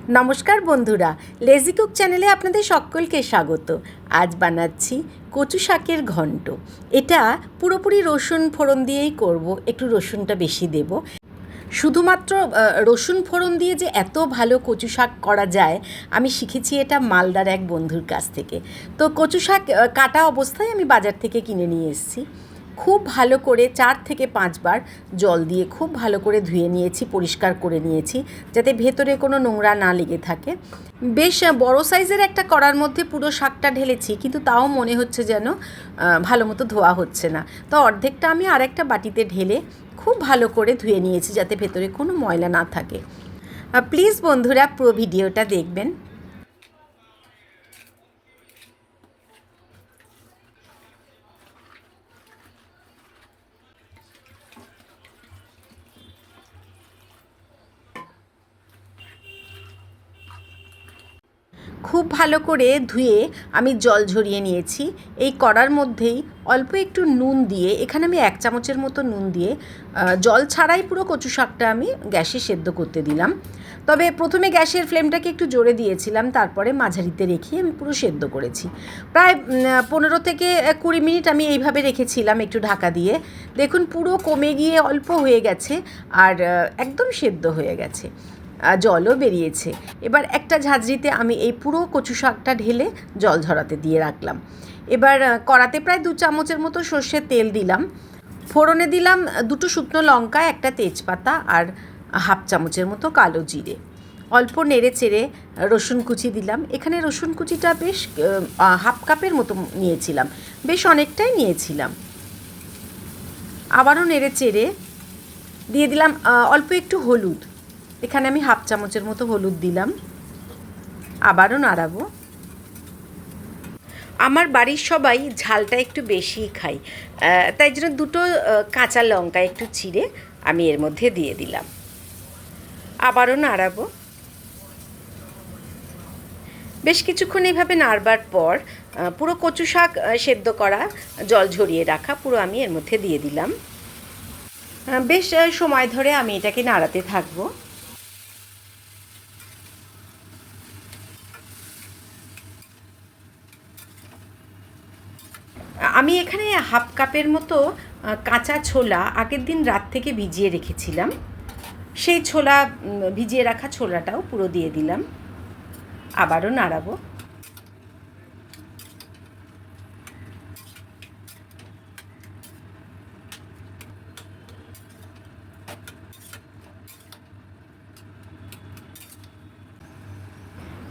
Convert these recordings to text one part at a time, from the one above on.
নমস্কার বন্ধুরা, lazy cook চ্যানেলে আপনাদের সকলকে স্বাগত। আজ বানাচ্ছি কচু শাকের ঘন্ট। এটা পুরোপুরি রসুন ফোড়ন দিয়েই করব, একটু রসুনটা বেশি দেব। শুধুমাত্র রসুন ফোড়ন দিয়ে যে এত ভালো কচু শাক করা যায় আমি শিখেছি এটা মালদার এক বন্ধুর কাছ থেকে। তো কচু শাক কাটা অবস্থায় আমি বাজার থেকে কিনে নিয়ে এসেছি। খুব ভালো করে 4 থেকে 5 বার জল দিয়ে খুব ভালো করে ধুয়ে নিয়েছি, পরিষ্কার করে নিয়েছি, যাতে ভেতরে কোনো নোংরা না লেগে থাকে। বেশ বড় সাইজের একটা কড়ার মধ্যে পুরো শাকটা ঢেলেছি, কিন্তু তাও মনে হচ্ছে যেন ভালো মতো ধোয়া হচ্ছে না। তো অর্ধেকটা আমি আরেকটা বাটিতে ঢেলে খুব ভালো করে ধুয়ে নিয়েছি, যাতে ভেতরে কোনো ময়লা না থাকে। প্লিজ বন্ধুরা পুরো ভিডিওটা দেখবেন। খুব ভালো করে ধুয়ে আমি জল ঝরিয়ে নিয়েছি। এই কড়ার মধ্যেই অল্প একটু নুন দিয়ে, এখানে আমি 1 চামচের মতো নুন দিয়ে জল ছাড়াই পুরো কচু শাকটা আমি গ্যাসে সেদ্ধ করতে দিলাম। তবে প্রথমে গ্যাসের ফ্লেমটাকে একটু জোরে দিয়েছিলাম, তারপরে মাঝারিতে রেখে আমি পুরো সেদ্ধ করেছি। প্রায় 15 থেকে 20 মিনিট আমি এইভাবে রেখেছিলাম একটু ঢাকা দিয়ে। দেখুন পুরো কমে গিয়ে অল্প হয়ে গেছে আর একদম সেদ্ধ হয়ে গেছে, জলও বেরিয়েছে। এবার একটা ঝাঁঝরিতে আমি এই পুরো কচু শাকটা ঢেলে জল ঝরাতে দিয়ে রাখলাম। এবার কড়াতে প্রায় 2 চামচের মতো সর্ষের তেল দিলাম। ফোড়নে দিলাম 2টো শুকনো লঙ্কা, একটা তেজপাতা আর 1/2 চামচের মতো কালো জিরে। অল্প নেড়ে চেড়ে রসুন কুচি দিলাম। এখানে রসুন কুচিটা বেশ 1/2 কাপের মতো নিয়েছিলাম, বেশ অনেকটাই নিয়েছিলাম। আবারও নেড়ে চেড়ে দিয়ে দিলাম অল্প একটু হলুদ। এখানে আমি 1/2 চামচের মতো হলুদ দিলাম। আবারও নাড়াবো। আমার বাড়ির সবাই ঝালটা একটু বেশিই খায়, তাই জন্য 2টো কাঁচা লঙ্কা একটু চিড়ে আমি এর মধ্যে দিয়ে দিলাম। আবারও নাড়াবো। বেশ কিছুক্ষণ এইভাবে নাড়বার পর পুরো কচু শাক সেদ্ধ করা, জল ঝরিয়ে রাখা পুরো আমি এর মধ্যে দিয়ে দিলাম। বেশ সময় ধরে আমি এটাকে নাড়াতে থাকবো। আমি এখানে 1/2 কাপের মতো কাঁচা ছোলা আগের দিন রাত থেকে ভিজিয়ে রেখেছিলাম। সেই ছোলা, ভিজিয়ে রাখা ছোলাটাও পুরো দিয়ে দিলাম। আবারও নাড়াবো।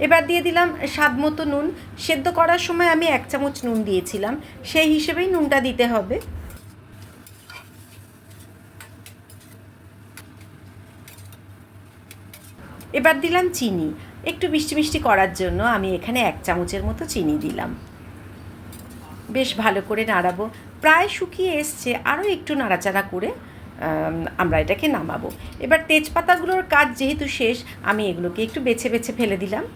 এবার দিয়ে দিলাম স্বাদ মতো নুন। সেদ্ধ করার সময় আমি 1 চামচ নুন দিয়েছিলাম, সেই হিসেবেই নুনটা দিতে হবে। এবার দিলাম চিনি। একটু মিষ্টি মিষ্টি করার জন্য আমি এখানে 1 চামচের মতো চিনি দিলাম। বেশ ভালো করে নাড়াবো। প্রায় শুকিয়ে এসছে, আরও একটু নাড়াচাড়া করে আমরা এটাকে নামাবো। এবার তেজপাতাগুলোর কাজ যেহেতু শেষ, আমি এগুলোকে একটু বেছে বেছে ফেলে দিলাম।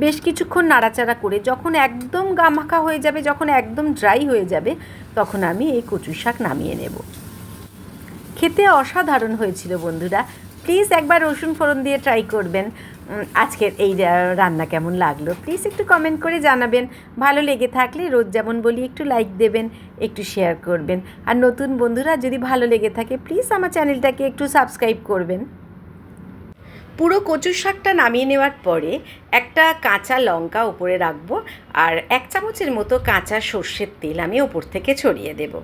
বেশ কিছুক্ষণ নাড়াচাড়া করে যখন একদম গামাখা হয়ে যাবে, যখন একদম ড্রাই হয়ে যাবে, তখন আমি এই কচু শাক নামিয়ে নেব। খেতে অসাধারণ হয়েছিল বন্ধুরা। প্লিজ একবার রসুন ফোড়ন দিয়ে ট্রাই করবেন। আজকের এই রান্না কেমন লাগলো প্লিজ একটু কমেন্ট করে জানাবেন। ভালো লেগে থাকলে রোজ যেমন বলি একটু লাইক দেবেন, একটু শেয়ার করবেন। আর নতুন বন্ধুরা যদি ভালো লেগে থাকে প্লিজ আমার চ্যানেলটাকে একটু সাবস্ক্রাইব করবেন। পুরো কচু শাকটা নামিয়ে নেওয়ার পরে একটা কাঁচা লঙ্কা ওপরে রাখবো আর 1 চামচের মতো কাঁচা সর্ষের তেল আমি ওপর থেকে ছড়িয়ে দেবো।